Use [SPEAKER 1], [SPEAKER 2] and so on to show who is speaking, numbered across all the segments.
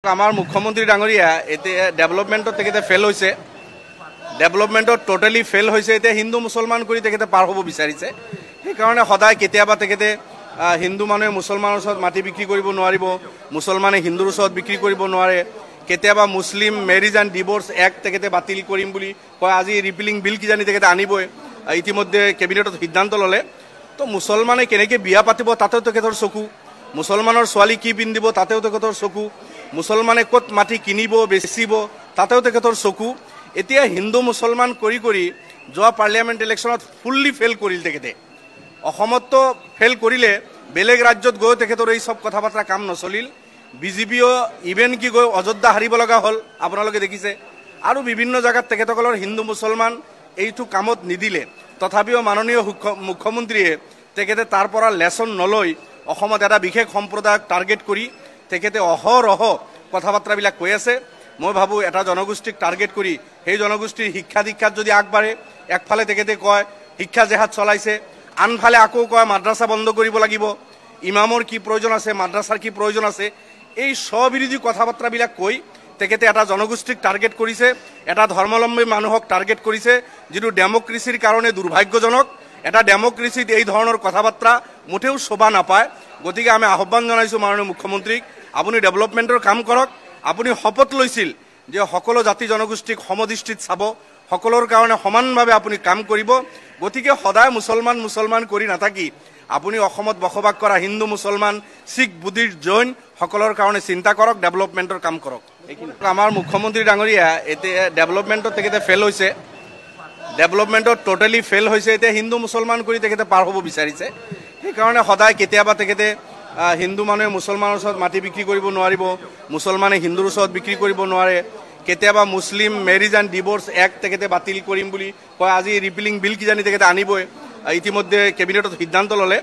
[SPEAKER 1] আমার মুখ্যমন্ত্রী ডাঙরিয়া এতে ডেভেলপমেন্টত তেখেতে ফেল হয়েছে ডেভেলপমেন্টত টোটালি ফেল হয়েছে এতিয়া হিন্দু মুছলমান কৰি তেখেতে পাৰ হ'ব বিচাৰিছে সেইকাৰণে সদায় কেতিয়াবা তেখেতে হিন্দু মানুহে মুছলমানৰ ওচৰত মাটি বিক্ৰী কৰিব নোৱাৰিব মুছলমানে হিন্দুৰ ওচৰত বিক্ৰী কৰিব নোৱাৰে কেতিয়াবা মুছলিম মেৰিজ এণ্ড ডিভোৰ্স এক্ট তেখেতে বাতিল কৰিম বুলি কয় আজি ৰিপিলিং বিল কিজানি তেখেতে আনিবই ইতিমধ্যে কেবিনেটত সিদ্ধান্ত ল'লে তো মুছলমানে কেনেকৈ বিয়া পাতিব তাতেও তেখেতৰ চকু মুছলমানৰ ছোৱালী কি পিন্ধিব তাতেও তেখেতৰ চকু মুছলমানে ক'ত মাটি কিনিব বেচিব তাতেও তেখেতৰ চকু এতিয়া হিন্দু মুছলমান কৰি কৰি যোৱা পাৰ্লিয়ামেণ্ট ইলেকশ্যনত ফুল্লি ফেল কৰিল তেখেতে অসমতো ফেল কৰিলে বেলেগ ৰাজ্যত গৈ তেখেতৰ এই সব কথা বাৰ্তা কাম নচলিল বিজেপিও ইভেন কি গৈ অযোধ্যা হাৰিব লগা হ'ল আপোনালোকে দেখিছে আৰু বিভিন্ন জায়গাত তেখেতসকলৰ হিন্দু মুছলমান এইটো কামত নিদিলে তথাপিও মাননীয় মুখ্যমন্ত্ৰীয়ে তেখেতে তাৰ পৰা লেছন নলৈ অসমত এটা বিশেষ সম্প্ৰদায়ক টাৰ্গেট কৰি তেখেতে অহৰহ কথা বাৰ্তাবিলাক কৈ আছে মই ভাবো এটা জনগোষ্ঠীক টাৰ্গেট কৰি সেই জনগোষ্ঠীৰ শিক্ষা দীক্ষাত যদি আগবাঢ়ে একফালে তেখেতে কয় শিক্ষা জেহাদ চলাইছে আনফালে আকৌ কয় মাদ্ৰাছা বন্ধ কৰিব লাগিব ইমামৰ কি প্ৰয়োজন আছে মাদ্ৰাছাৰ কি প্ৰয়োজন আছে এই স্ববিৰোধী কথা বাৰ্তাবিলাক কৈ তেখেতে এটা জনগোষ্ঠীক টাৰ্গেট কৰিছে এটা ধৰ্মাৱলম্বী মানুহক টাৰ্গেট কৰিছে যিটো ডেমক্ৰেচিৰ কাৰণে দুৰ্ভাগ্যজনক এটা ডেমক্ৰেচিত এই ধৰণৰ কথা বাৰ্তা মুঠেও শোভা নাপায় গতিকে আমি আহ্বান জনাইছোঁ মাননীয় মুখ্যমন্ত্ৰীক আপুনি ডেভেলপমেণ্টৰ কাম কৰক আপুনি শপত লৈছিল যে সকলো জাতি জনগোষ্ঠীক সমদৃষ্টিত চাব সকলোৰ কাৰণে সমানভাৱে আপুনি কাম কৰিব গতিকে সদায় মুছলমান কৰি নাথাকি আপুনি অসমত বসবাস কৰা হিন্দু মুছলমান শিখ বুদ্ধিষ্ট জৈন সকলোৰ কাৰণে চিন্তা কৰক ডেভেলপমেণ্টৰ কাম কৰক আমাৰ মুখ্যমন্ত্ৰী ডাঙৰীয়া এতিয়া ডেভেলপমেণ্টত তেখেতে ফেল হৈছে ডেভেলপমেন্টত টোটালি ফেল হয়েছে এতিয়া হিন্দু মুছলমান কৰি তেখেতে পাৰ হ'ব বিচাৰিছে সেইকাৰণে সদায় কেতিয়াবা তেখেতে হিন্দু মানুহে মুছলমানৰ ওচৰত মাটি বিক্ৰী কৰিব নোৱাৰিব মুছলমানে হিন্দুৰ ওচৰত বিক্ৰী কৰিব নোৱাৰে কেতিয়াবা মুছলিম মেৰিজ এণ্ড ডিভোৰ্স এক্ট তেখেতে বাতিল কৰিম বুলি কয় আজি ৰিপিলিং বিল কিজানি তেখেতে আনিবই ইতিমধ্যে কেবিনেটত সিদ্ধান্ত ল'লে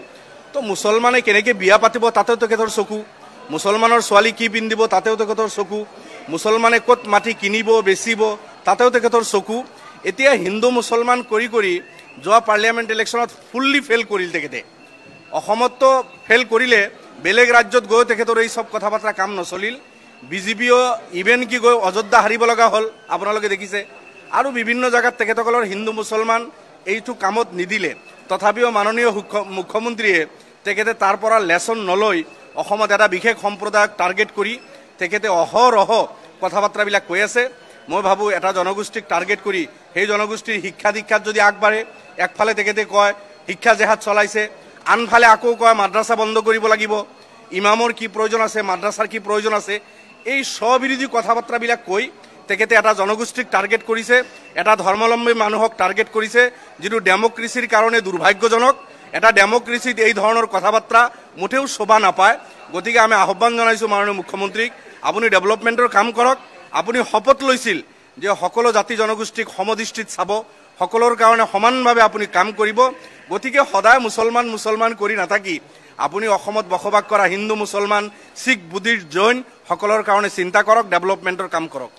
[SPEAKER 1] তো মুছলমানে কেনেকৈ বিয়া পাতিব তাতেও তেখেতৰ চকু মুছলমানৰ ছোৱালী কি পিন্ধিব তাতেও তেখেতৰ চকু মুছলমানে ক'ত মাটি কিনিব বেচিব তাতেও তেখেতৰ চকু এতিয়া হিন্দু মুছলমান কৰি কৰি যোৱা পাৰ্লিয়ামেণ্ট ইলেকশ্যনত ফুল্লি ফেল কৰিল তেখেতে অসমতো ফেল কৰিলে বেলেগ ৰাজ্যত গৈ তেখেতৰ এই সব কথা বাৰ্তা কাম নচলিল বিজেপিও ইভেন কি গৈ অযোধ্যা হাৰিব লগা হ'ল আপোনালোকে দেখিছে আৰু বিভিন্ন জায়গাত তেখেতসকলৰ হিন্দু মুছলমান এইটো কামত নিদিলে তথাপিও মাননীয় মুখ্যমন্ত্ৰীয়ে তেখেতে তাৰ পৰা লেছন নলৈ অসমত এটা বিশেষ সম্প্ৰদায়ক টাৰ্গেট কৰি তেখেতে অহৰহ কথা বাৰ্তাবিলাক কৈ আছে মই ভাবো এটা জনগোষ্ঠীক টাৰ্গেট কৰি সেই জনগোষ্ঠীৰ শিক্ষা দীক্ষাত যদি আগবাঢ়ে একফালে তেখেতে কয় শিক্ষা জেহাদ চলাইছে আনফালে আকৌ কয় মাদ্ৰাছা বন্ধ কৰিব লাগিব ইমামৰ কি প্ৰয়োজন আছে মাদ্ৰাছাৰ কি প্ৰয়োজন আছে এই স্ববিৰোধী কথা বাৰ্তাবিলাক কৈ তেখেতে এটা জনগোষ্ঠীক টাৰ্গেট কৰিছে এটা ধৰ্মাৱলম্বী মানুহক টাৰ্গেট কৰিছে যিটো ডেমক্ৰেচিৰ কাৰণে দুৰ্ভাগ্যজনক এটা ডেমক্ৰেচিত এই ধৰণৰ কথা বাৰ্তা মুঠেও শোভা নাপায় গতিকে আমি আহ্বান জনাইছোঁ মাননীয় মুখ্যমন্ত্ৰীক আপুনি ডেভেলপমেণ্টৰ কাম কৰক আপুনি শপত লৈছিল যে সকলো জাতি জনগোষ্ঠীক সমদৃষ্টিত চাব সকলোৰ কাৰণে সমানভাৱে আপুনি কাম কৰিব গতিকে সদায় মুছলমান কৰি নাথাকি আপুনি অসমত বসবাস কৰা হিন্দু মুছলমান শিখ বুদ্ধিষ্ট জৈন সকলোৰ কাৰণে চিন্তা কৰক ডেভেলপমেণ্টৰ কাম কৰক